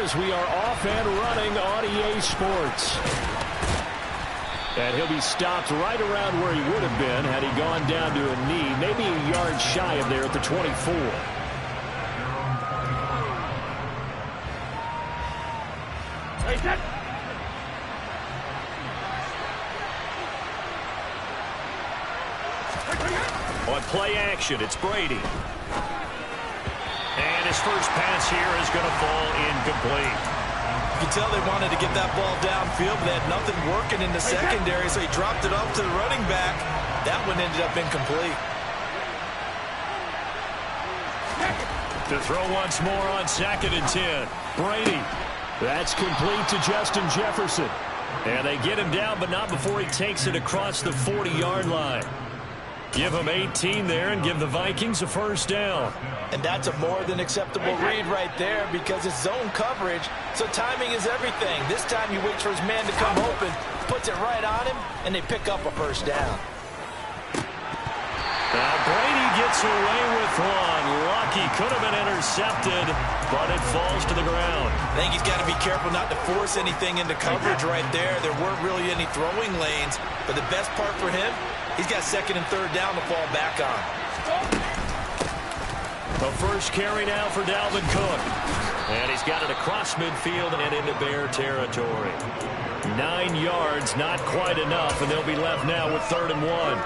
as we are off and running on EA Sports. And he'll be stopped right around where he would have been had he gone down to a knee, maybe a yard shy of there at the 24. On play action, it's Brady. And his first pass here is going to fall incomplete. You can tell they wanted to get that ball downfield, but they had nothing working in the secondary, so he dropped it off to the running back. That one ended up incomplete. To throw once more on 2nd and 10. Brady. That's complete to Justin Jefferson. And they get him down, but not before he takes it across the 40-yard line. Give him 18 there and give the Vikings a first down. And that's a more than acceptable read right there because it's zone coverage, so timing is everything. This time he waits for his man to come open, puts it right on him, and they pick up a first down. Now Brady gets away with one. Lucky, could have been intercepted, but it falls to the ground. I think he's got to be careful not to force anything into coverage right there. There weren't really any throwing lanes, but the best part for him, he's got 2nd and 3rd down to fall back on. The first carry now for Dalvin Cook. And he's got it across midfield and into Bear territory. 9 yards, not quite enough, and they'll be left now with 3rd and 1.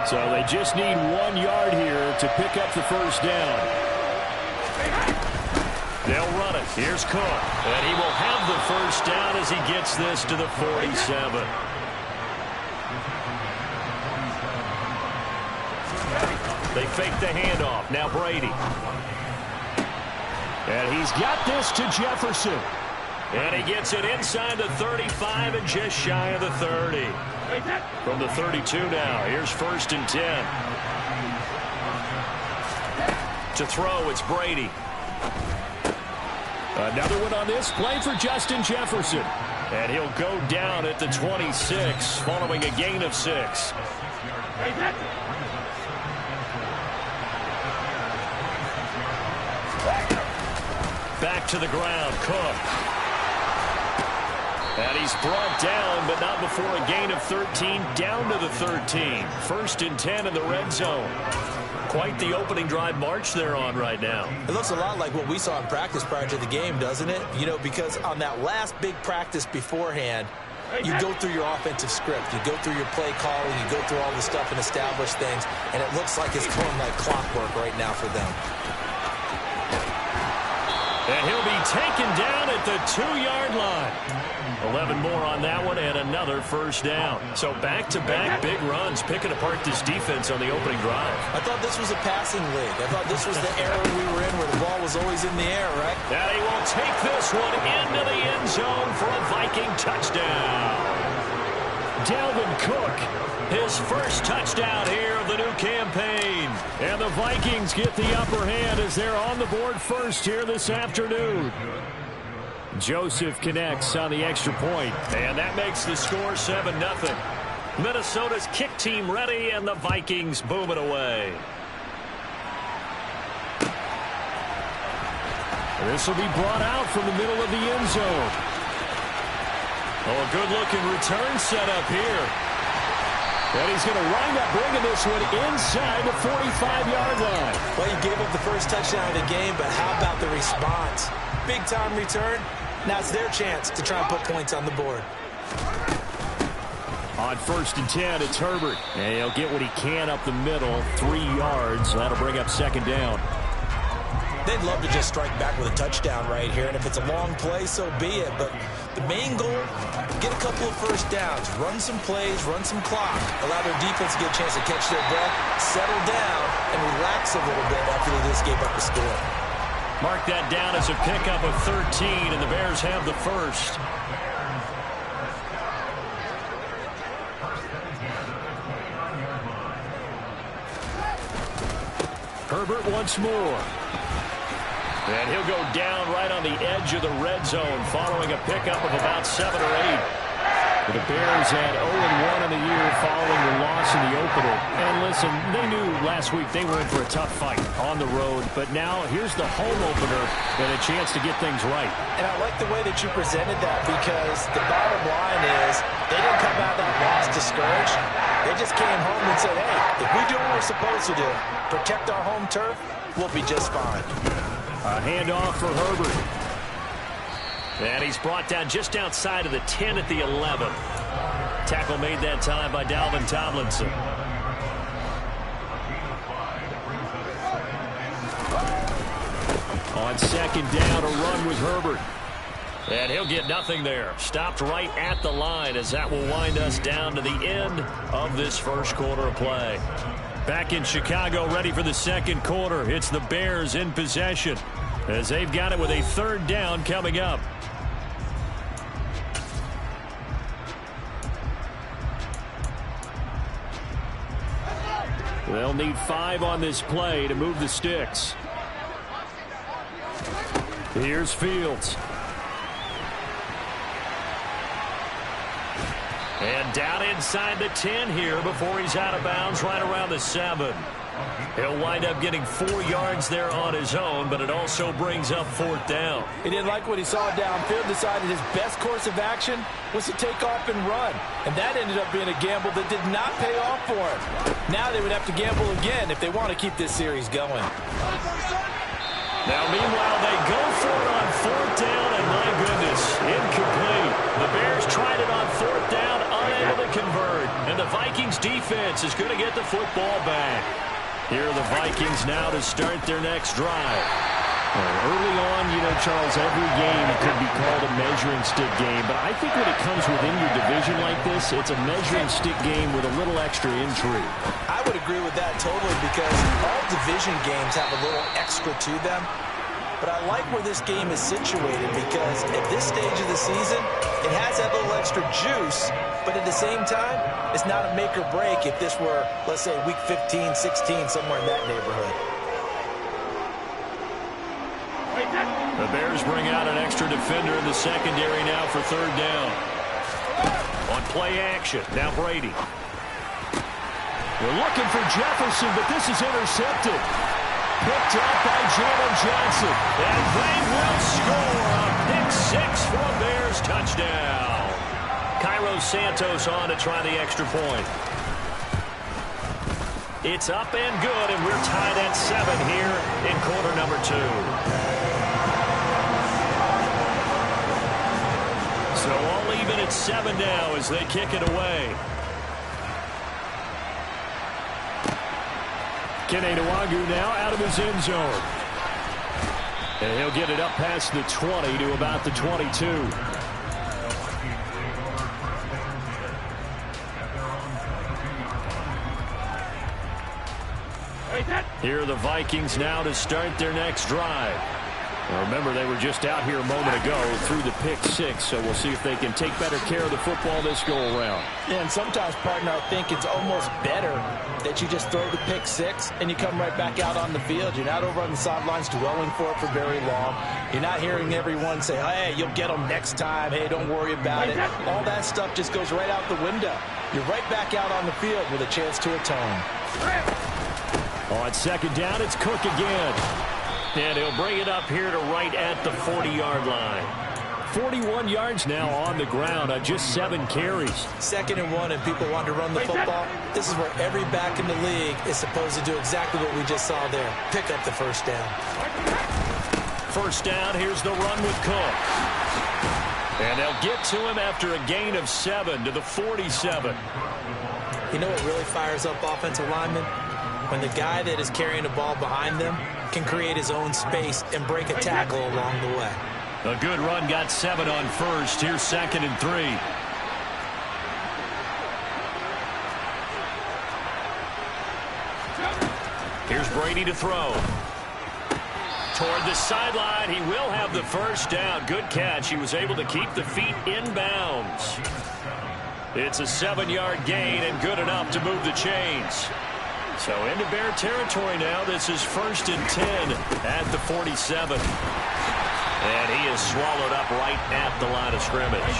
So they just need 1 yard here to pick up the first down. They'll run it. Here's Cook. And he will have the first down as he gets this to the 47. They fake the handoff. Now Brady. And he's got this to Jefferson. And he gets it inside the 35 and just shy of the 30. From the 32 now. Here's 1st and 10. To throw, it's Brady. Another one on this play for Justin Jefferson. And he'll go down at the 26 following a gain of 6. Back to the ground, Cook. And he's brought down, but not before a gain of 13, down to the 13. 1st and 10 in the red zone. Quite the opening drive march they're on right now. It looks a lot like what we saw in practice prior to the game, doesn't it? You know, because on that last big practice beforehand, you go through your offensive script. You go through your play calling. You go through all the stuff and establish things. And it looks like it's going like clockwork right now for them. And he'll be taken down at the 2-yard line. 11 more on that one and another first down. So back-to-back big runs picking apart this defense on the opening drive. I thought this was a passing league. I thought this was the era we were in where the ball was always in the air, right? And he will take this one into the end zone for a Viking touchdown. Dalvin Cook, his first touchdown here of the new campaign. And the Vikings get the upper hand as they're on the board first here this afternoon. Joseph connects on the extra point, and that makes the score 7-0. Minnesota's kick team ready, and the Vikings boom it away. This will be brought out from the middle of the end zone. Oh, a good-looking return set up here. And he's going to wind up bringing this one inside the 45-yard line. Well, he gave up the first touchdown of the game, but how about the response? Big-time return. Now it's their chance to try and put points on the board. On 1st and 10, it's Herbert. And he'll get what he can up the middle, 3 yards. That'll bring up 2nd down. They'd love to just strike back with a touchdown right here, and if it's a long play, so be it. But the main goal, get a couple of first downs, run some plays, run some clock, allow their defense to get a chance to catch their breath, settle down, and relax a little bit after they just gave up a score. Mark that down as a pickup of 13, and the Bears have the first. Herbert once more. And he'll go down right on the edge of the red zone following a pickup of about 7 or 8. The Bears at 0-1 in the year following the loss in the opener. And listen, they knew last week they were in for a tough fight on the road. But now here's the home opener and a chance to get things right. And I like the way that you presented that, because the bottom line is they didn't come out of that loss discouraged. They just came home and said, hey, if we do what we're supposed to do, protect our home turf, we'll be just fine. A handoff for Herbert. And he's brought down just outside of the 10 at the 11. Tackle made that time by Dalvin Tomlinson. On second down, a run with Herbert. And he'll get nothing there. Stopped right at the line, as that will wind us down to the end of this first quarter of play. Back in Chicago, ready for the second quarter. It's the Bears in possession, as they've got it with a third down coming up. They'll need 5 on this play to move the sticks. Here's Fields. And down inside the 10 here before he's out of bounds right around the 7. He'll wind up getting 4 yards there on his own, but it also brings up 4th down. He didn't like what he saw downfield, decided his best course of action was to take off and run. And that ended up being a gamble that did not pay off for him. Now they would have to gamble again if they want to keep this series going. Now, meanwhile, they go for it on 4th down, and my goodness, incomplete. The Bears tried it on 4th down, unable to convert. And the Vikings defense is going to get the football back. Here are the Vikings now to start their next drive. Early on, you know, Charles, every game could be called a measuring stick game. But I think when it comes within your division like this, it's a measuring stick game with a little extra intrigue. I would agree with that totally, because all division games have a little extra to them. But I like where this game is situated, because at this stage of the season, it has that little extra juice, but at the same time, it's not a make or break if this were, let's say, week 15, 16, somewhere in that neighborhood. The Bears bring out an extra defender in the secondary now for 3rd down. On play action, now Brady. They're looking for Jefferson, but this is intercepted. Picked up by Jalen Johnson. And they will score a pick-6 for a Bears touchdown. Cairo Santos on to try the extra point. It's up and good, and we're tied at 7 here in quarter number 2. So all even at 7 now as they kick it away. Kene Nwangwu now out of his end zone. And he'll get it up past the 20 to about the 22. Here are the Vikings now to start their next drive. Now remember, they were just out here a moment ago through the pick-6, so we'll see if they can take better care of the football this go-around. Yeah, and sometimes, partner, I think it's almost better that you just throw the pick-6 and you come right back out on the field. You're not over on the sidelines dwelling for it for very long. You're not hearing everyone say, hey, you'll get them next time. Hey, don't worry about it. All that stuff just goes right out the window. You're right back out on the field with a chance to atone. On 2nd down, it's Cook again. And he'll bring it up here to right at the 40-yard line. 41 yards now on the ground on just 7 carries. 2nd and 1, and people want to run the football. This is where every back in the league is supposed to do exactly what we just saw there. Pick up the 1st down. 1st down, here's the run with Cook. And they'll get to him after a gain of 7 to the 47. You know what really fires up offensive linemen? When the guy that is carrying the ball behind them can create his own space and break a tackle along the way. A good run, got 7 on 1st. Here's 2nd and 3. Here's Brady to throw. Toward the sideline, he will have the 1st down. Good catch. He was able to keep the feet in bounds. It's a 7-yard gain and good enough to move the chains. So into Bear territory now. This is 1st and 10 at the 47. And he is swallowed up right at the line of scrimmage.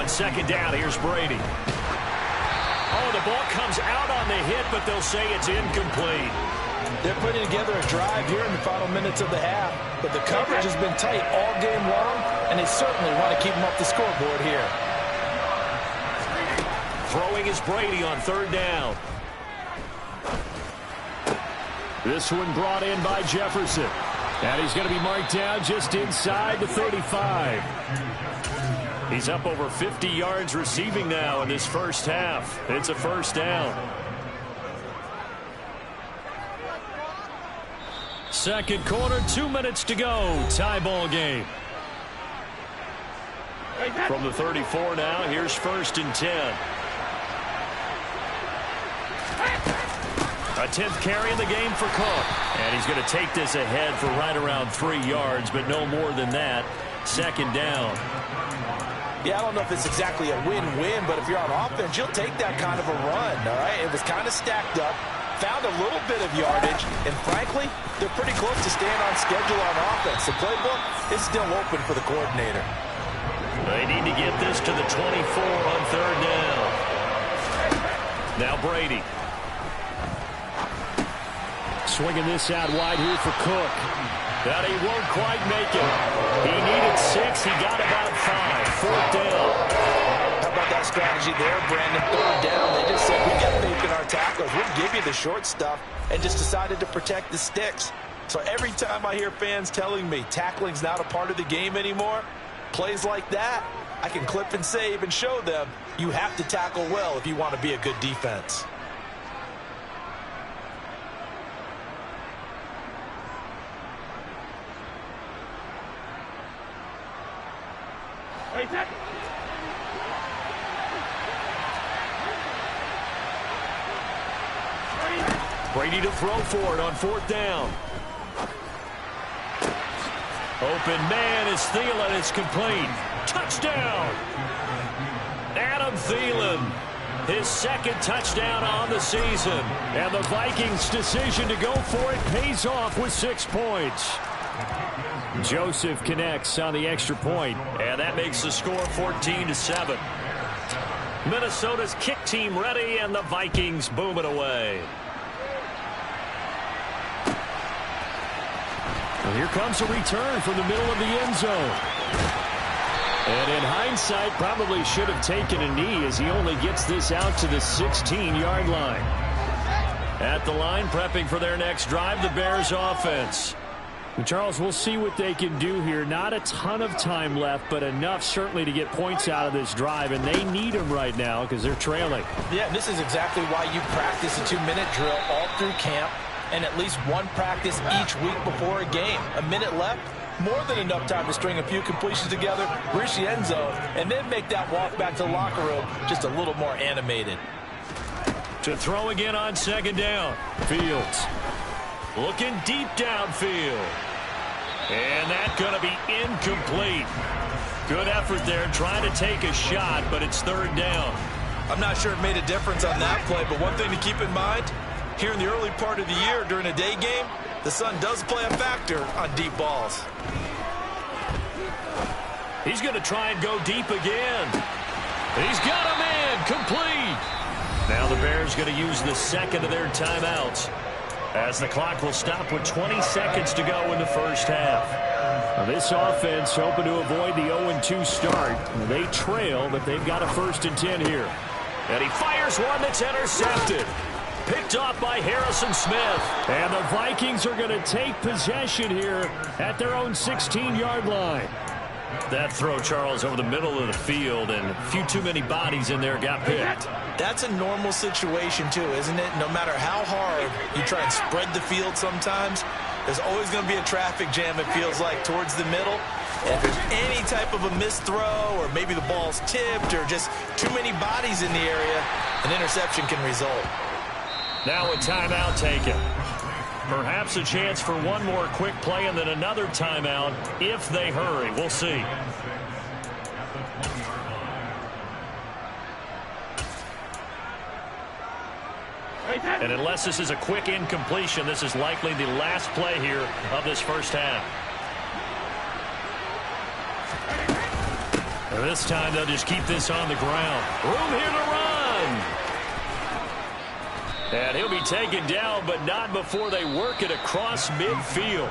On second down, here's Brady. Oh, the ball comes out on the hit, but they'll say it's incomplete. They're putting together a drive here in the final minutes of the half, but the coverage has been tight all game long, and they certainly want to keep them up the scoreboard here. Throwing is Brady on third down. This one brought in by Jefferson. And he's going to be marked down just inside the 35. He's up over 50 yards receiving now in this first half. It's a first down. Second quarter, 2 minutes to go. Tie ball game. From the 34 now, here's first and 10. A 10th carry in the game for Cook. And he's going to take this ahead for right around 3 yards, but no more than that. Second down. Yeah, I don't know if it's exactly a win-win, but if you're on offense, you'll take that kind of a run, all right? It was kind of stacked up, found a little bit of yardage, and frankly, they're pretty close to staying on schedule on offense. The playbook is still open for the coordinator. They need to get this to the 24 on third down. Now Brady. Swinging this out wide here for Cook. But he won't quite make it. He needed 6. He got about 5. Fourth down. How about that strategy there, Brandon? Third down. They just said, we got faith in our tacklers. We'll give you the short stuff, and just decided to protect the sticks. So every time I hear fans telling me tackling's not a part of the game anymore, plays like that, I can clip and save and show them you have to tackle well if you want to be a good defense. Brady to throw for it on fourth down. Open man is Thielen. It's complete. Touchdown. Adam Thielen. His second touchdown on the season. And the Vikings' decision to go for it pays off with 6 points. Joseph connects on the extra point, and that makes the score 14-7. Minnesota's kick team ready, and the Vikings boom it away. And here comes a return from the middle of the end zone. And in hindsight, probably should have taken a knee as he only gets this out to the 16-yard line. At the line, prepping for their next drive, the Bears offense. Charles, we'll see what they can do here. Not a ton of time left, but enough certainly to get points out of this drive, and they need them right now because they're trailing. Yeah, this is exactly why you practice a 2-minute drill all through camp and at least one practice each week before a game. A minute left, more than enough time to string a few completions together, reach the end zone, and then make that walk back to the locker room just a little more animated. To throw again on second down. Fields looking deep downfield. And that's going to be incomplete. Good effort there trying to take a shot, but it's third down. I'm not sure it made a difference on that play, but one thing to keep in mind, here in the early part of the year during a day game, the sun does play a factor on deep balls. He's going to try and go deep again. He's got a man complete. Now the Bears going to use the second of their timeouts, as the clock will stop with 20 seconds to go in the first half. Now this offense hoping to avoid the 0-2 start. They trail, but they've got a 1st and 10 here. And he fires one that's intercepted. Picked off by Harrison Smith. And the Vikings are going to take possession here at their own 16-yard line. That throw, Charles, over the middle of the field, and a few too many bodies in there got picked. That's a normal situation, too, isn't it? No matter how hard you try and spread the field sometimes, there's always going to be a traffic jam, it feels like, towards the middle. And if there's any type of a missed throw, or maybe the ball's tipped, or just too many bodies in the area, an interception can result. Now a timeout taken. Perhaps a chance for one more quick play and then another timeout if they hurry. We'll see. And unless this is a quick incompletion, this is likely the last play here of this first half. This time they'll just keep this on the ground. Room here to run. And he'll be taken down, but not before they work it across midfield.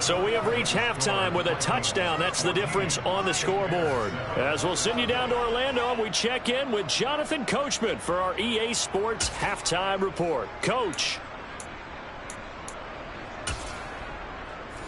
So we have reached halftime with a touchdown. That's the difference on the scoreboard. As we'll send you down to Orlando, we check in with Jonathan Coachman for our EA Sports Halftime Report. Coach.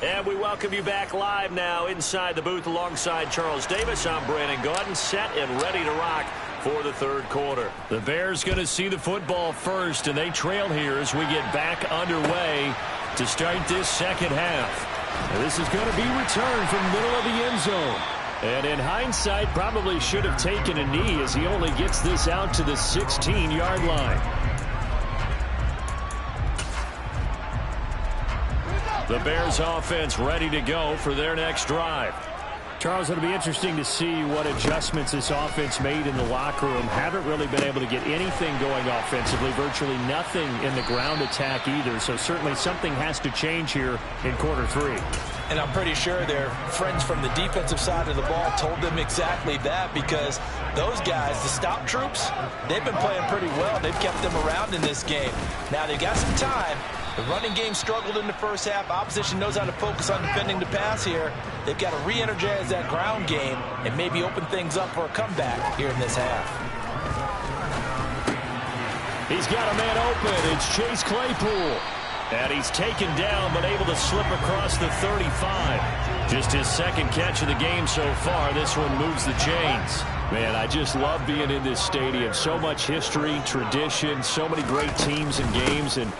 And we welcome you back live now inside the booth alongside Charles Davis. I'm Brandon Gaudin, set and ready to rock for the third quarter. The Bears going to see the football first, and they trail here as we get back underway to start this second half. And this is going to be returned from the middle of the end zone. And in hindsight, probably should have taken a knee as he only gets this out to the 16-yard line. The Bears offense ready to go for their next drive. Charles, it'll be interesting to see what adjustments this offense made in the locker room. Haven't really been able to get anything going offensively, virtually nothing in the ground attack either. So certainly something has to change here in quarter three. And I'm pretty sure their friends from the defensive side of the ball told them exactly that, because those guys, the stop troops, they've been playing pretty well. They've kept them around in this game. Now they've got some time. The running game struggled in the first half. Opposition knows how to focus on defending the pass here. They've got to re-energize that ground game and maybe open things up for a comeback here in this half. He's got a man open. It's Chase Claypool. And he's taken down, but able to slip across the 35. Just his second catch of the game so far. This one moves the chains. Man, I just love being in this stadium. So much history, tradition, so many great teams and games. And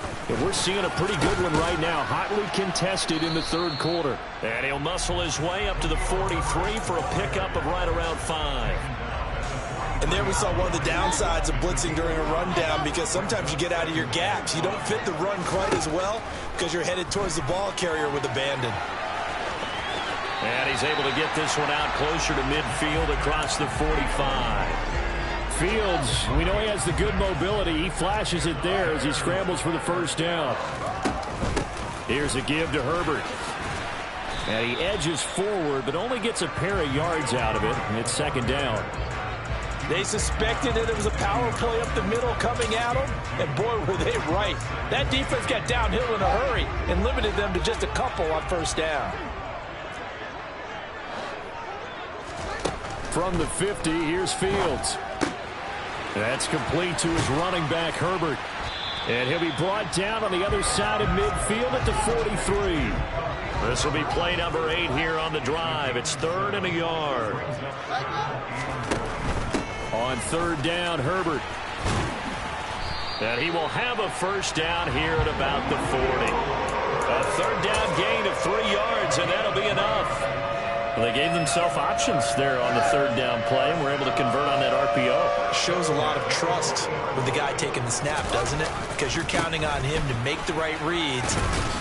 we're seeing a pretty good one right now. Hotly contested in the third quarter. And he'll muscle his way up to the 43 for a pickup of right around 5. And there we saw one of the downsides of blitzing during a rundown, because sometimes you get out of your gaps. You don't fit the run quite as well because you're headed towards the ball carrier with abandon. And he's able to get this one out closer to midfield across the 45. Fields, we know he has the good mobility. He flashes it there as he scrambles for the first down. Here's a give to Herbert. And he edges forward, but only gets a pair of yards out of it. And it's second down. They suspected that it was a power play up the middle coming at them, and boy, were they right. That defense got downhill in a hurry and limited them to just a couple on first down. From the 50, here's Fields. That's complete to his running back, Herbert. And he'll be brought down on the other side of midfield at the 43. This will be play number 8 here on the drive. It's 3rd and a yard. On third down, Herbert. And he will have a first down here at about the 40. A third down gain of 3 yards, and that'll be enough. Well, they gave themselves options there on the third down play, and were able to convert on that RPO. Shows a lot of trust with the guy taking the snap, doesn't it? Because you're counting on him to make the right reads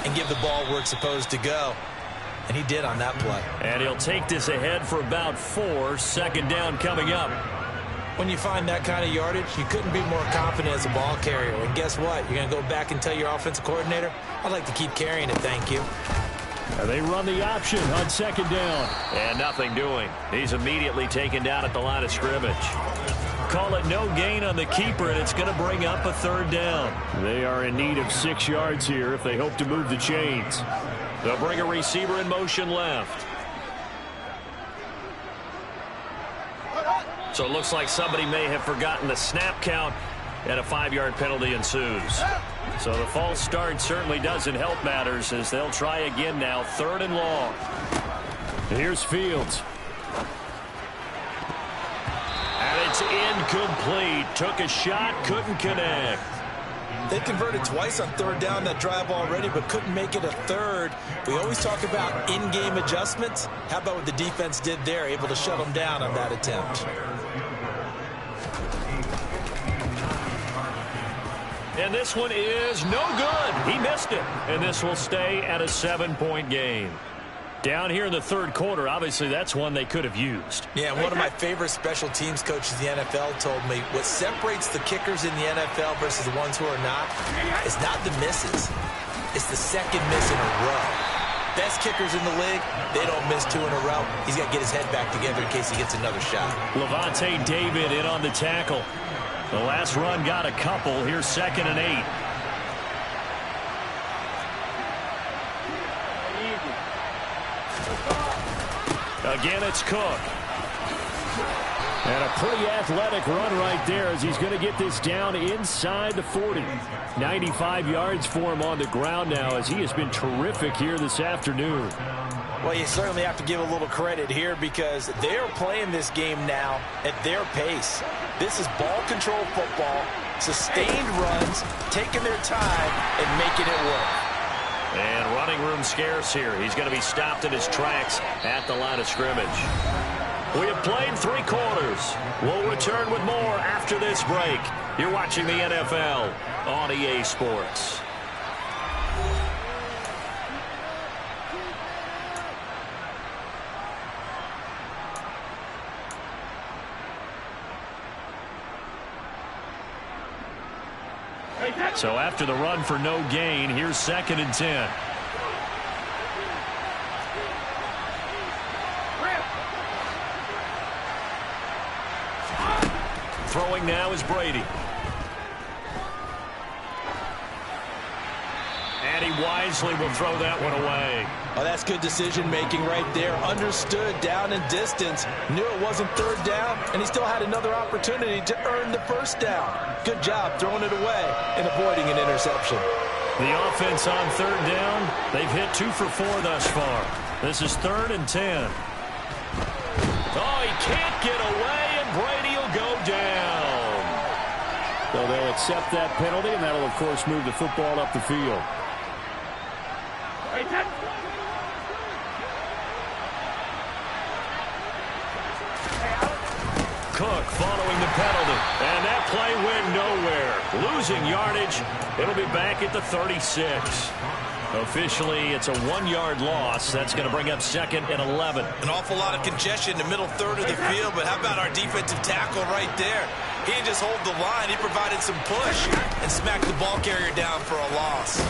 and give the ball where it's supposed to go. And he did on that play. And he'll take this ahead for about 4. Second down coming up. When you find that kind of yardage, you couldn't be more confident as a ball carrier. And guess what? You're going to go back and tell your offensive coordinator, I'd like to keep carrying it, thank you. And they run the option on second down. And nothing doing. He's immediately taken down at the line of scrimmage. Call it no gain on the keeper, and it's going to bring up a third down. They are in need of 6 yards here if they hope to move the chains. They'll bring a receiver in motion left. So it looks like somebody may have forgotten the snap count, and a 5-yard penalty ensues. So the false start certainly doesn't help matters as they'll try again now, 3rd and long. Here's Fields. And it's incomplete. Took a shot, couldn't connect. They converted twice on third down that drive already, but couldn't make it a third. We always talk about in-game adjustments. How about what the defense did there, able to shut them down on that attempt? And this one is no good. He missed it. And this will stay at a 7-point game. Down here in the third quarter, obviously that's one they could have used. Yeah, one of my favorite special teams coaches in the NFL told me what separates the kickers in the NFL versus the ones who are not is not the misses. It's the second miss in a row. best kickers in the league, they don't miss 2 in a row. He's got to get his head back together in case he gets another shot. Levante David in on the tackle. The last run got a couple. Here's 2nd and 8. Again, it's Cook. And a pretty athletic run right there as he's going to get this down inside the 40. 95 yards for him on the ground now as he has been terrific here this afternoon. Well, you certainly have to give a little credit here because they're playing this game now at their pace. This is ball control football, sustained runs, taking their time and making it work. And running room scarce here. He's going to be stopped in his tracks at the line of scrimmage. We have played 3 quarters. We'll return with more after this break. You're watching the NFL on EA Sports. So after the run for no gain, here's 2nd and 10. Throwing now is Brady. And he wisely will throw that one away. Oh, that's good decision-making right there. Understood down and distance. Knew it wasn't 3rd down, and he still had another opportunity to earn the 1st down. Good job throwing it away and avoiding an interception. The offense on 3rd down, they've hit 2 for 4 thus far. This is 3rd and 10. Oh, he can't get away, and Brady will go down. So they'll accept that penalty, and that'll, of course, move the football up the field. Cook following the penalty, and that play went nowhere. Losing yardage, it'll be back at the 36. Officially, it's a 1-yard loss. That's going to bring up 2nd and 11. An awful lot of congestion in the middle third of the field, but how about our defensive tackle right there? He didn't just hold the line. He provided some push and smacked the ball carrier down for a loss.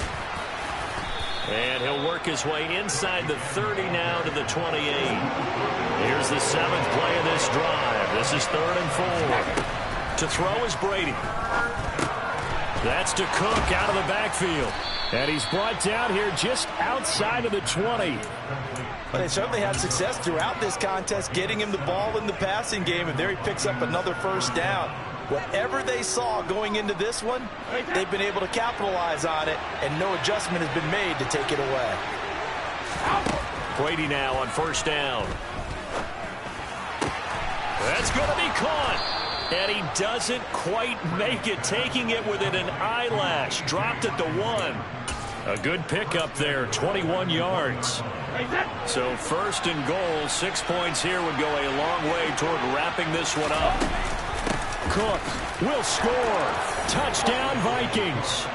And he'll work his way inside the 30 now to the 28. Here's the 7th play of this drive. This is 3rd and 4. To throw is Brady. That's to Cook out of the backfield. And he's brought down here just outside of the 20. But they certainly had success throughout this contest, getting him the ball in the passing game, and there he picks up another 1st down. Whatever they saw going into this one, they've been able to capitalize on it, and no adjustment has been made to take it away. Brady now on 1st down. That's going to be caught. And he doesn't quite make it, taking it within an eyelash. Dropped at the 1. A good pickup there, 21 yards. So 1st and goal, 6 points here would go a long way toward wrapping this one up. Cook will score. Touchdown, Vikings.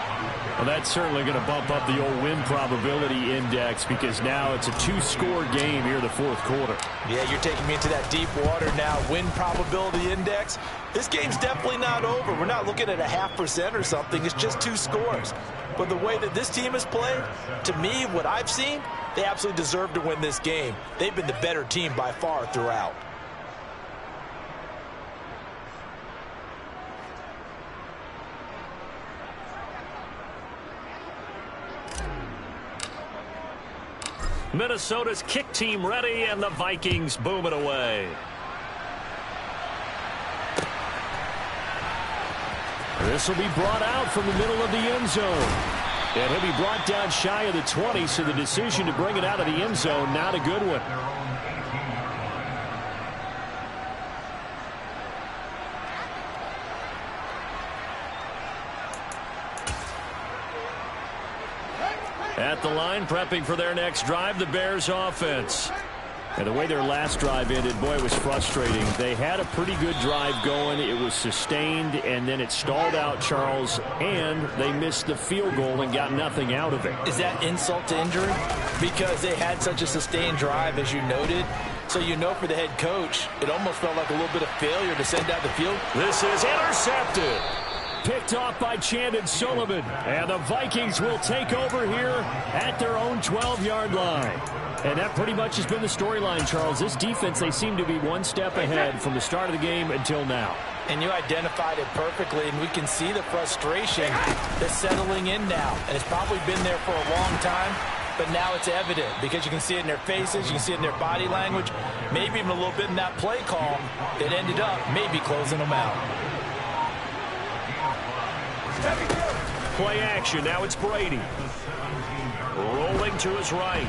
Well, that's certainly going to bump up the old win probability index because now it's a 2-score game here in the 4th quarter. Yeah, you're taking me into that deep water now. Win probability index. This game's definitely not over. We're not looking at a 0.5% or something. It's just 2 scores. But the way that this team has played, to me, what I've seen, they absolutely deserve to win this game. They've been the better team by far throughout. Minnesota's kick team ready, and the Vikings boom it away. This will be brought out from the middle of the end zone. And he'll be brought down shy of the 20, so the decision to bring it out of the end zone, not a good one. At the line, prepping for their next drive, the Bears offense. And the way their last drive ended, boy, it was frustrating. They had a pretty good drive going. It was sustained, and then it stalled out, Charles, and they missed the field goal and got nothing out of it. Is that insult to injury? Because they had such a sustained drive, as you noted. So you know for the head coach, it almost felt like a little bit of failure to send out the field. This is intercepted. Picked off by Chandon Sullivan. And the Vikings will take over here at their own 12-yard line. And that pretty much has been the storyline, Charles. This defense, they seem to be one step ahead from the start of the game until now. And you identified it perfectly, and we can see the frustration that's settling in now. And it's probably been there for a long time, but now it's evident because you can see it in their faces, you can see it in their body language, maybe even a little bit in that play call that ended up maybe closing them out. Play action. Now it's Brady. Rolling to his right.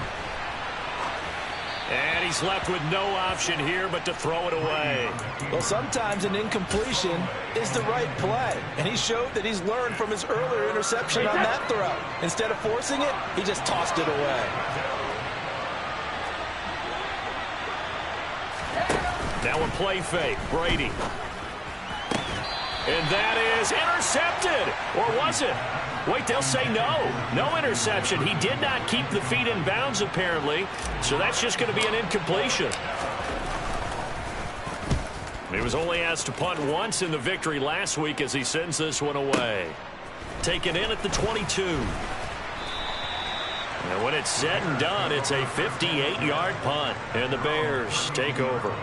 And he's left with no option here but to throw it away. Well, sometimes an incompletion is the right play. And he showed that he's learned from his earlier interception on that throw. Instead of forcing it, he just tossed it away. Now a play fake. Brady. And that is intercepted. Or was it? Wait, they'll say no. No interception. He did not keep the feet in bounds, apparently. So that's just going to be an incompletion. He was only asked to punt once in the victory last week as he sends this one away. Taken in at the 22. And when it's said and done, it's a 58-yard punt. And the Bears take over.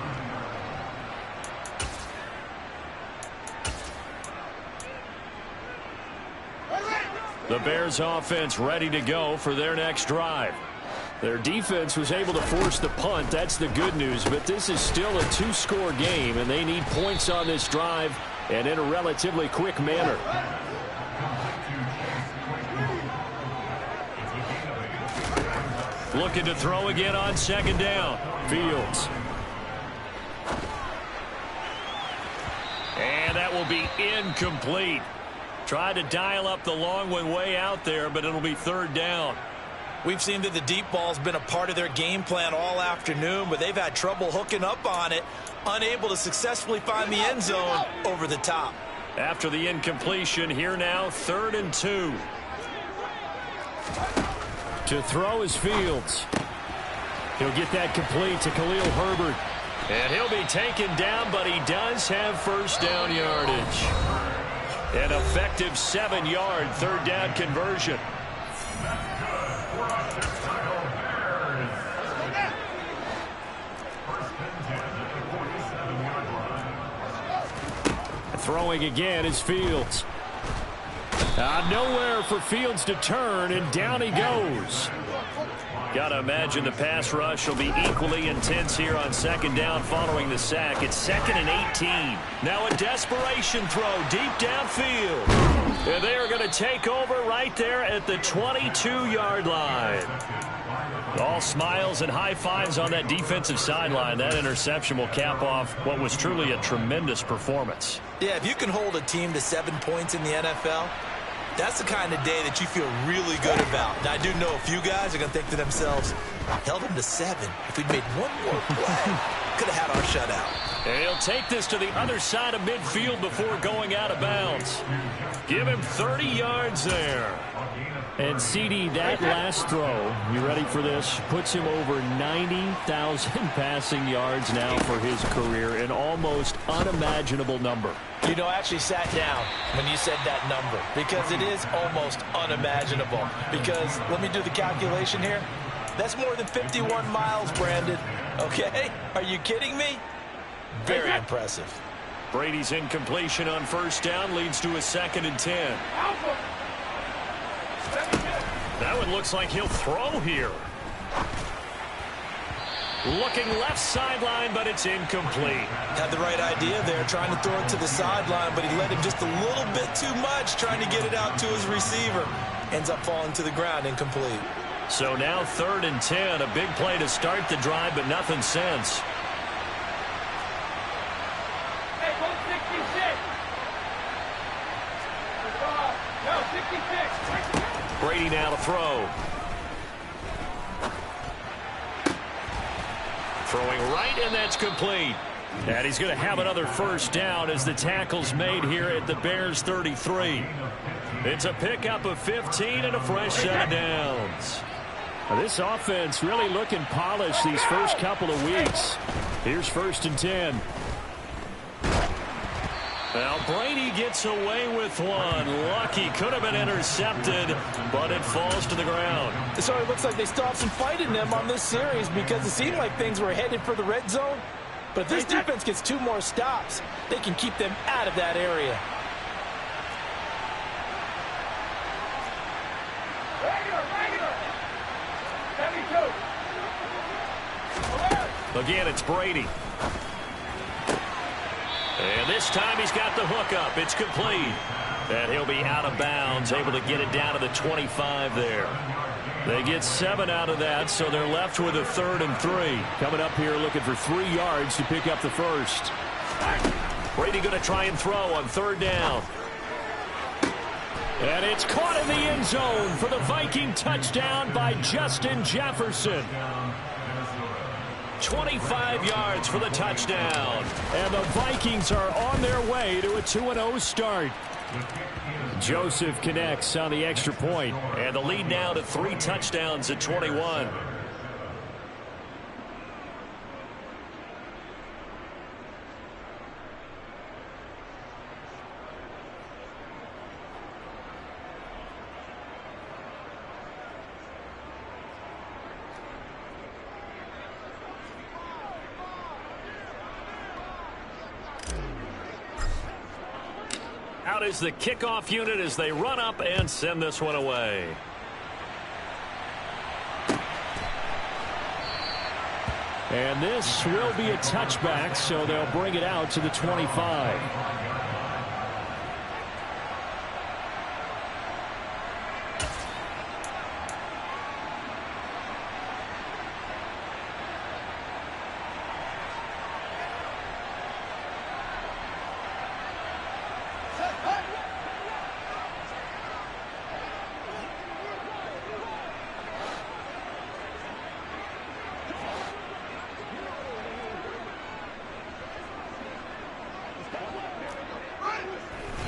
The Bears offense ready to go for their next drive. Their defense was able to force the punt. That's the good news. But this is still a two-score game, and they need points on this drive and in a relatively quick manner. Looking to throw again on second down. Fields. And that will be incomplete. Tried to dial up the long one way out there, but it'll be third down. We've seen that the deep ball's been a part of their game plan all afternoon, but they've had trouble hooking up on it, unable to successfully find the end zone over the top. After the incompletion, here now, 3rd and 2. To throw is Fields. He'll get that complete to Khalil Herbert. And he'll be taken down, but he does have first down yardage. An effective 7-yard third down conversion. Throwing again is Fields. Nowhere for Fields to turn, and down he goes. Got to imagine the pass rush will be equally intense here on second down following the sack. It's 2nd and 18. Now a desperation throw deep downfield. And they are going to take over right there at the 22-yard line. All smiles and high fives on that defensive sideline. That interception will cap off what was truly a tremendous performance. Yeah, if you can hold a team to 7 points in the NFL, that's the kind of day that you feel really good about. Now, I do know a few guys are going to think to themselves, held them to 7. If we'd made one more play, could have had our shutout. And he'll take this to the other side of midfield before going out of bounds. Give him 30 yards there. And CD, that last throw, you ready for this, puts him over 90,000 passing yards now for his career, an almost unimaginable number. You know, I actually sat down when you said that number because it is almost unimaginable. Because, let me do the calculation here. That's more than 51 miles, Brandon. Okay? Are you kidding me? Very impressive. Brady's incompletion on first down leads to a 2nd and 10. That one looks like he'll throw here. Looking left sideline, but it's incomplete. Had the right idea there, trying to throw it to the sideline, but he let him just a little bit too much, trying to get it out to his receiver. Ends up falling to the ground, incomplete. So now 3rd and 10, a big play to start the drive, but nothing since. Hey, go 66. No, 66. Brady now to throw. Throwing right, and that's complete. And he's going to have another first down as the tackle's made here at the Bears 33. It's a pickup of 15 and a fresh set of downs. Now, this offense really looking polished these first couple of weeks. Here's 1st and 10. Well, Brady gets away with one. Lucky, could have been intercepted, but it falls to the ground. So it looks like they stopped some fight in them on this series because it seemed like things were headed for the red zone. But if this defense gets 2 more stops, they can keep them out of that area. Again, it's Brady. And this time he's got the hook up. It's complete. And he'll be out of bounds, able to get it down to the 25 there. They get 7 out of that, so they're left with a 3rd and 3. Coming up here looking for 3 yards to pick up the first. Brady going to try and throw on 3rd down. And it's caught in the end zone for the Viking touchdown by Justin Jefferson. 25 yards for the touchdown. And the Vikings are on their way to a 2-0 start. Joseph connects on the extra point. And the lead now to 3 touchdowns at 21. Out is the kickoff unit as they run up and send this one away. And this will be a touchback, so they'll bring it out to the 25.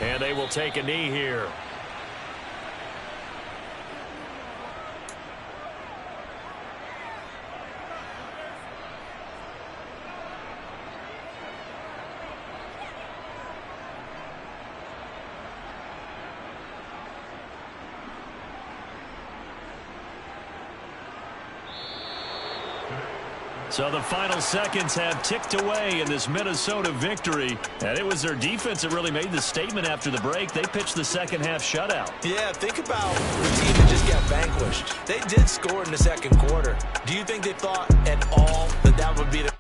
And they will take a knee here. So the final seconds have ticked away in this Minnesota victory. And it was their defense that really made the statement after the break. They pitched the second half shutout. Yeah, think about the team that just got vanquished. They did score in the second quarter. Do you think they thought at all that that would be the...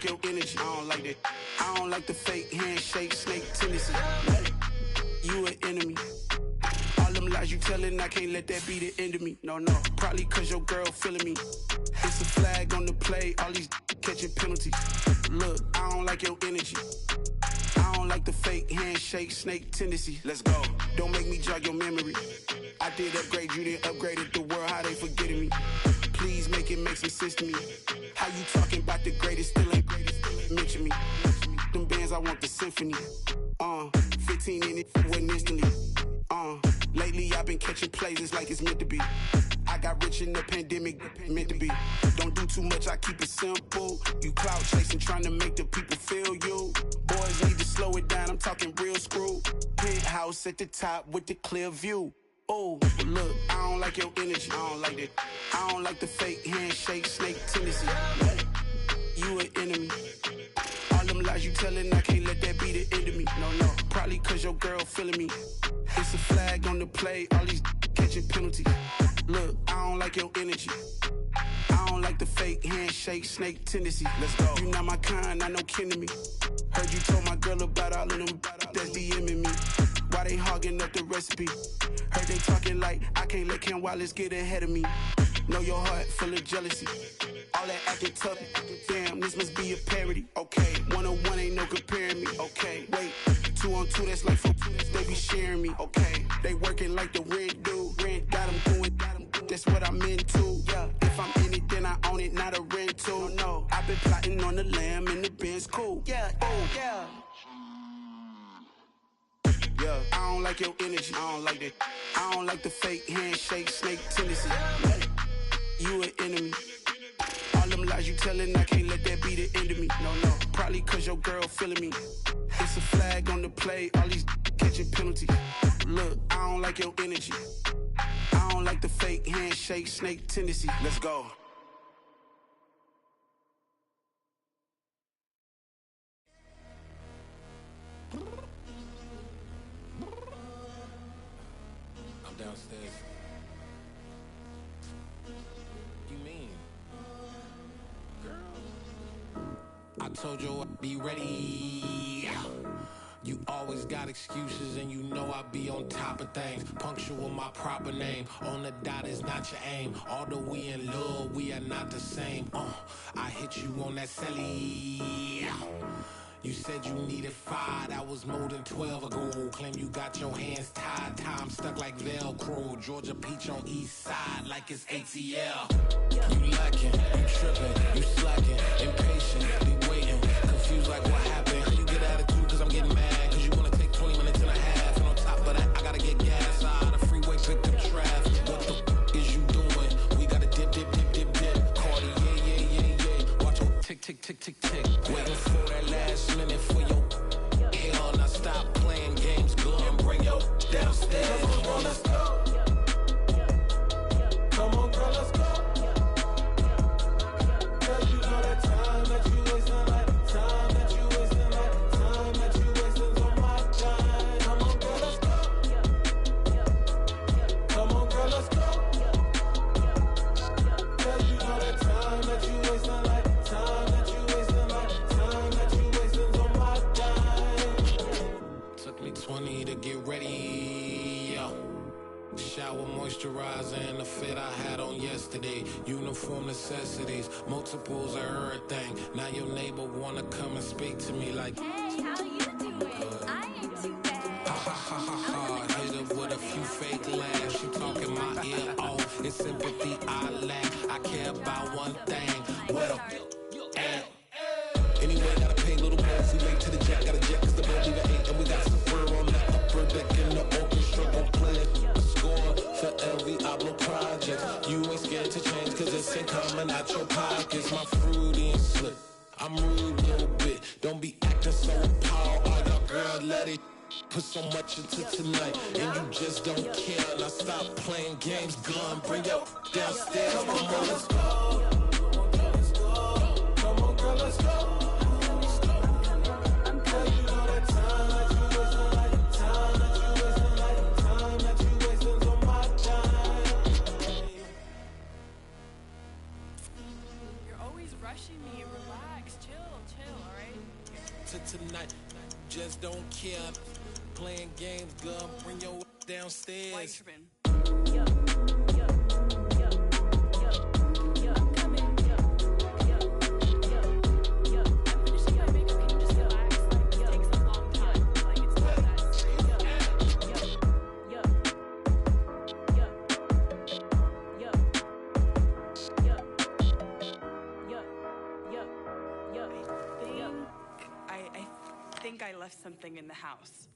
Your energy, I don't like that. I don't like the fake handshake, snake tendency. You an enemy. All them lies you telling, I can't let that be the end of me. No, probably cause your girl feeling me. It's a flag on the play, all these catching penalties. Look, I don't like your energy. I don't like the fake handshake, snake tendency. Let's go. Don't make me jog your memory. I did upgrade, you didn't upgrade it. The world, how they forgetting me. Please make it make some sense to me. How you talking about the greatest, still ain't greatest, mention me. Them bands, I want the symphony. 15 in it, wasn't instantly. Lately I've been catching plays, it's like it's meant to be. I got rich in the pandemic, meant to be. Don't do too much, I keep it simple. You clout chasing, trying to make the people feel you. Boys need to slow it down, I'm talking real screw. Penthouse at the top with the clear view. Oh, look, I don't like your energy. I don't like that. I don't like the fake handshake, snake tendency. You an enemy. All them lies you telling, I can't let that be the end of me. No, probably cause your girl feeling me. It's a flag on the play, all these catching penalties. Look, I don't like your energy. I don't like the fake handshake, snake tendency. Let's go. You not my kind, I know kin to me. Heard you told my girl about all of them that's DMing me. Why they hogging up the recipe? Heard they talking like I can't let Ken Wallace get ahead of me. Know your heart full of jealousy. All that acting tough. Damn, this must be a parody. Okay, 1-on-1 ain't no comparing me. Okay, wait, 2-on-2 that's like 4-2. They be sharing me. Okay, they working like the rent do. Rent got them doing. That's what I'm into. Yeah, if I'm in it, then I own it, not a rental. No, I've been plotting on the lamb and the Benz cool. Yeah. I don't like your energy. I don't like that. I don't like the fake handshake, snake tendency. You an enemy. All them lies you telling, I can't let that be the end of me. No, probably cause your girl feeling me. It's a flag on the play, all these catching penalties. Look, I don't like your energy. I don't like the fake handshake, snake tendency. Let's go. I'm downstairs. You mean? Girl, I told you I'd be ready. You always got excuses and you know I be on top of things. Punctual my proper name. On the dot is not your aim. Although we in love, we are not the same. I hit you on that celly. You said you needed 5, that was more than 12 ago. Claim you got your hands tied, time stuck like Velcro. Georgia Peach on east side like it's ATL. You lacking, you tripping, you slacking, impatient, be waiting, confused like what happened. How you get attitude cause I'm getting mad, cause you wanna take 20 minutes and a half. And on top of that, I gotta get gas out of the freeway, pick up traffic. What the is you doing? We gotta dip. Cardi, yeah. Watch your tick. Waiting for that last minute for your hell. Now stop playing games, go and bring your downstairs. Come on, girl, let's go. Come on, girl, let's go. Cause you know that time that you wasting, like time that you wasting, like time that you wasting on my time. Come on, girl, let's go. Come on, girl, let's go. Cause you know that time that you wasting, like time that you wasting, like time that you wasting on my time. Took me 20 to get ready, yo. Shower moisturizer and the fit I had on yesterday. Uniform necessities, multiples of everything. Now your neighbor wanna come and speak to me like, hey, how you doing? I ain't too bad. ha. Hit her with a few fake laughs. She talking my ear off. It's sympathy I lack. I care about one thing. What up? Anyway, gotta pay a little more. If we late to the jet, gotta jet cause the boat leave at 8. And we got some fur on the upper deck in the orchestra. Gon' play it. Score for LV Ablo project. You ain't scared to change cause it's ain't coming out your pockets. My fruity and slip. I'm rude a little bit. Don't be acting so appalled. All y'all girl, let it put so much into tonight. And you just don't care. Now stop playing games. Gun, bring your downstairs. Come on, girl, let's go. Come on, girl, let's go. Me, relax, chill, alright? Tonight, just don't care. Playing games, girl, bring your downstairs. Why you tripping? I'm coming. I'm finishing my makeup. Can you just relax? Like, it takes a long time. Like, it's not that serious. I think I left something in the house.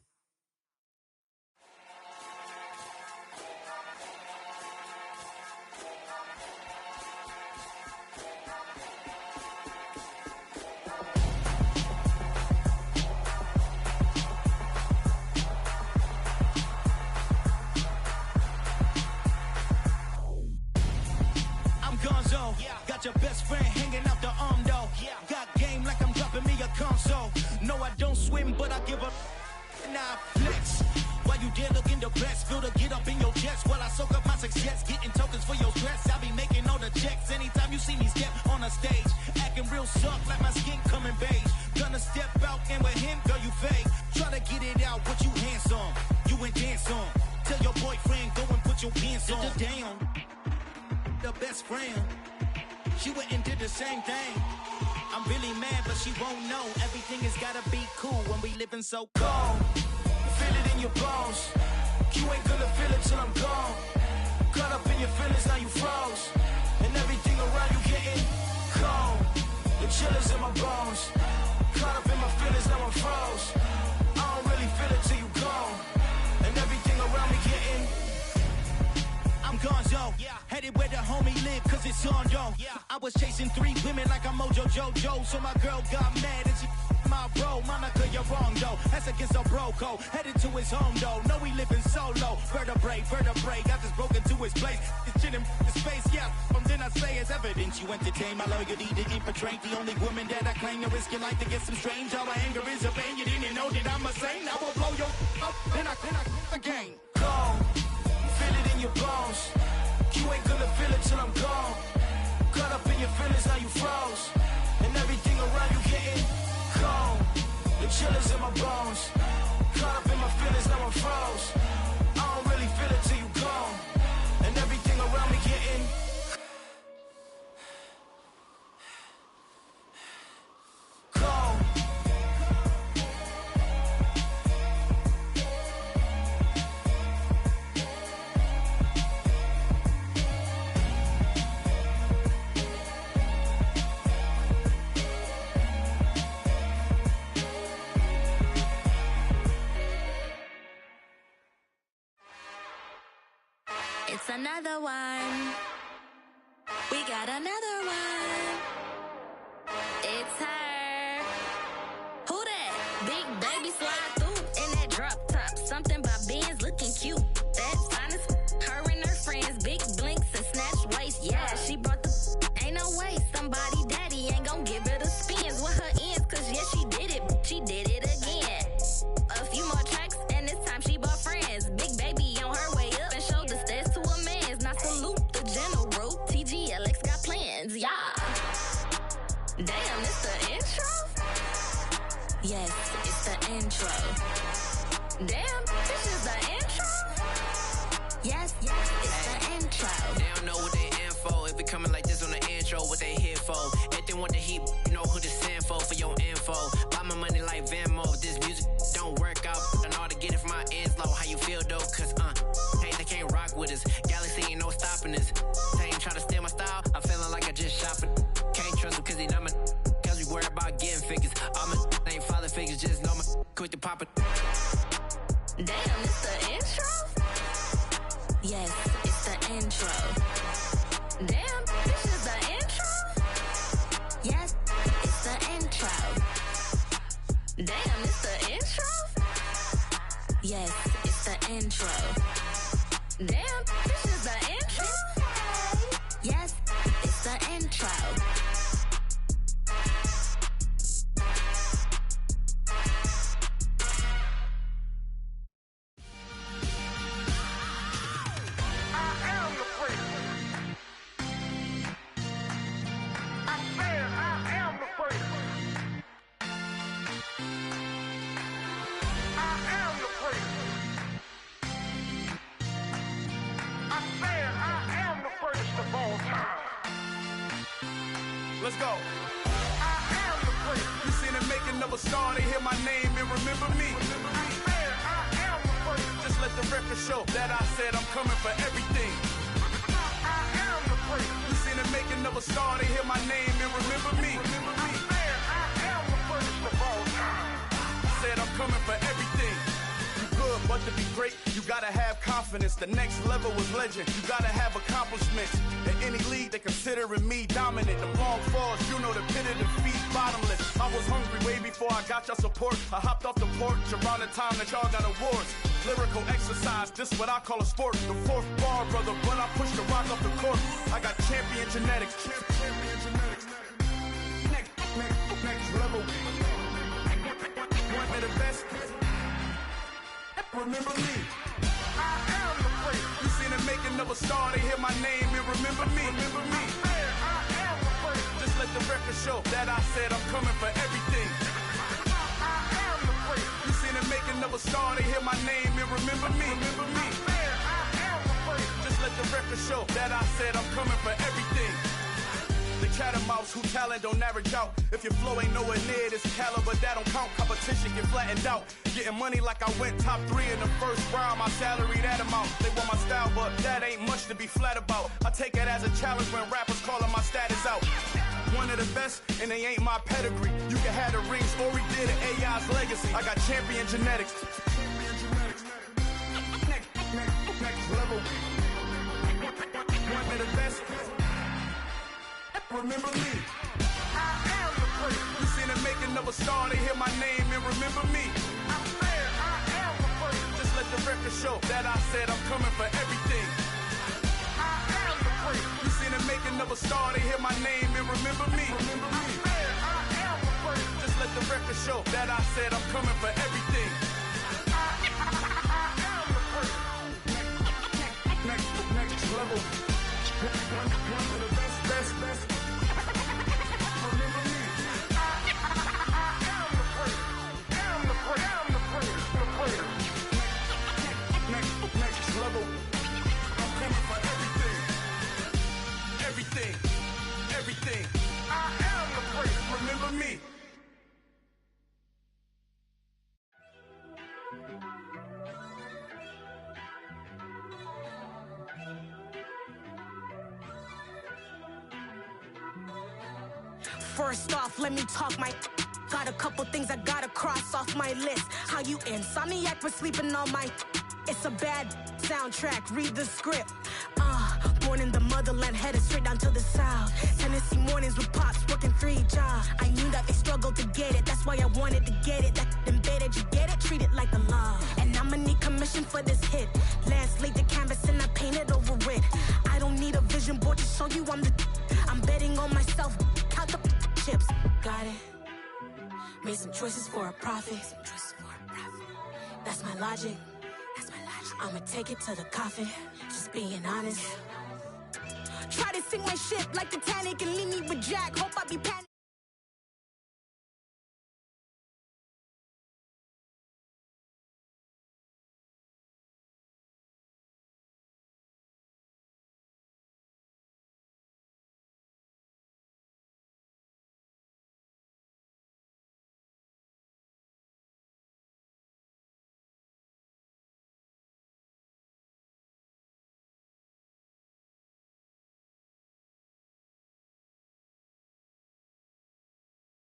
Got your best friend hanging out the arm though. Got game like I'm dropping me a console. No, I don't swim, but I give up. Nah, flex. While you there looking the best, feel the get up in your chest while I soak up my success. Getting tokens for your stress. I be making all the checks anytime you see me step on a stage. Acting real soft like my skin coming beige. Gonna step out and with him, girl, you fake. Try to get it out, but you handsome. You ain't dance on. Tell your boyfriend, go and put your pants on. Down. The best friend. She went and did the same thing. I'm really mad, but she won't know. Everything has gotta be cool when we living so cold. Feel it in your bones. You ain't gonna feel it till I'm gone. Caught up in your feelings, now you froze. And everything around you getting cold. The chill is in my bones. Caught up in my feelings, now I'm froze. I don't really feel it till you gone. And gonzo. Headed where the homie live, cause it's on, yo. I was chasing 3 women like I'm Mojo Jojo. So my girl got mad and she my bro. Monica, you're wrong, though. That's against a bro code. Headed to his home, though. No, he living solo. Vertebrae. Got this broken to his place. It's chilling in space, yeah. Then I say it's evidence you entertain my loyalty to infiltrate the only woman that I claim to risk your life to get some strange. How my anger is a pain. You didn't know that I'm a saint. I will blow your up. Then I again. Go. Feel it in your bones. You ain't gonna feel it till I'm gone. Caught up in your feelings, now you froze. And everything around you getting cold. The chillers in my bones. Caught up in my feelings, now I'm froze. I don't really feel it till you gone. And everything around me getting cold. It's another one. We got another one. It's her. Who that? Big baby slide through in that drop top. Something about Benz looking cute. That's finest. Her and her friends, big blinks and snatch waist. Yeah, she brought the. Ain't no way somebody daddy ain't gon' give her the spins with her ends. Cause yeah, she did it. She did it again. A few more tracks and this time she bought friends. Big baby on her way up and showed the stairs to a man's. Now salute the general. TGLX got plans, yeah. Damn, it's the intro? Yes, it's the intro. Damn, this is the intro? Yes, it's the intro. They don't know what they in for. If it coming like this on the intro, what they here for? If they want the heat, you know who to send for your info. Buy my money like Venmo. If this music don't work out, I know how to get it from my ends low. How you feel though? Cause hey, they can't rock with us. Galaxy ain't no stopping us. They ain't try to steal my style. I'm feeling like I just shopping. Can't trust him cause he not my. Cause we worried about getting figures. All my ain't father figures, just know my quick to pop it. Damn, it's the intro? Yes, it's the intro. Damn, this is the intro? Yes, it's the intro. Damn, it's the intro? Yes, it's the intro. Damn, this is the intro? Yes, it's the intro. Let's go. I am the prince. You seen it making of a star, they hear my name and remember me. I am the prince. Just let the record show that I said I'm coming for everything. I am the prince. You seen it making of a star, they hear my name and remember me. I am the prince of all time. Said I'm coming for everything. You good, but to be great, you gotta have confidence. The next level was legend. You gotta have accomplishments. In any league, they considering me dominant. The long falls, you know the pit of defeat, bottomless. I was hungry way before I got your support. I hopped off the porch around the time that y'all got awards. Lyrical exercise, this what I call a sport. The fourth bar, brother, when I push the rock off the court. I got champion genetics. Champion genetics. Next level. One of the best. Remember me. I am the prince. You seen it making of a star, they hear my name and remember me. Remember me. I am the prince. Just let the record show that I said I'm coming for everything. I am the prince. You seen it making of a star, they hear my name and remember me. Remember me. I am the prince. Just let the record show that I said I'm coming for everything. The catamounts who talent don't average out. If your flow ain't nowhere near this caliber, that don't count. Competition get flattened out. Getting money like I went top 3 in the first round. My salary that amount. They want my style, but that ain't much to be flat about. I take it as a challenge when rappers calling my status out. One of the best, and they ain't my pedigree. You can have the rings, or we did it, AI's legacy. I got champion genetics. Next level. remember me. I am the prince. You seen the making of a star, they hear my name and remember me. I said I am the prince. Just let the record show that I said I'm coming for everything. I am the prince. You seen the making of a star, they hear my name and remember me. Remember me. I said I am the prince. Just let the record show that I said I'm coming for everything. I am the prince. Next level. One of the best. Remember me. I am the prince. Am the prince. The prince. Next level. I'm coming for everything. Everything. I am the prince. Remember me. First off, let me talk my. Got a couple things I gotta cross off my list. How you insomniac for sleeping on my. It's a bad soundtrack, read the script. Born in the motherland, headed straight down to the south. Tennessee mornings with pops, working 3 jobs. I knew that they struggled to get it, that's why I wanted to get it. That embedded, you get it, treat it like a law. And I'ma need commission for this hit. Last laid the canvas and I painted over it. I don't need a vision board to show you I'm betting on myself, count the chips. Got it. Made some choices for a profit. That's my logic. I'ma take it to the coffin, just being honest. Try to sink my ship like Titanic and leave me with Jack. Hope I be panicked.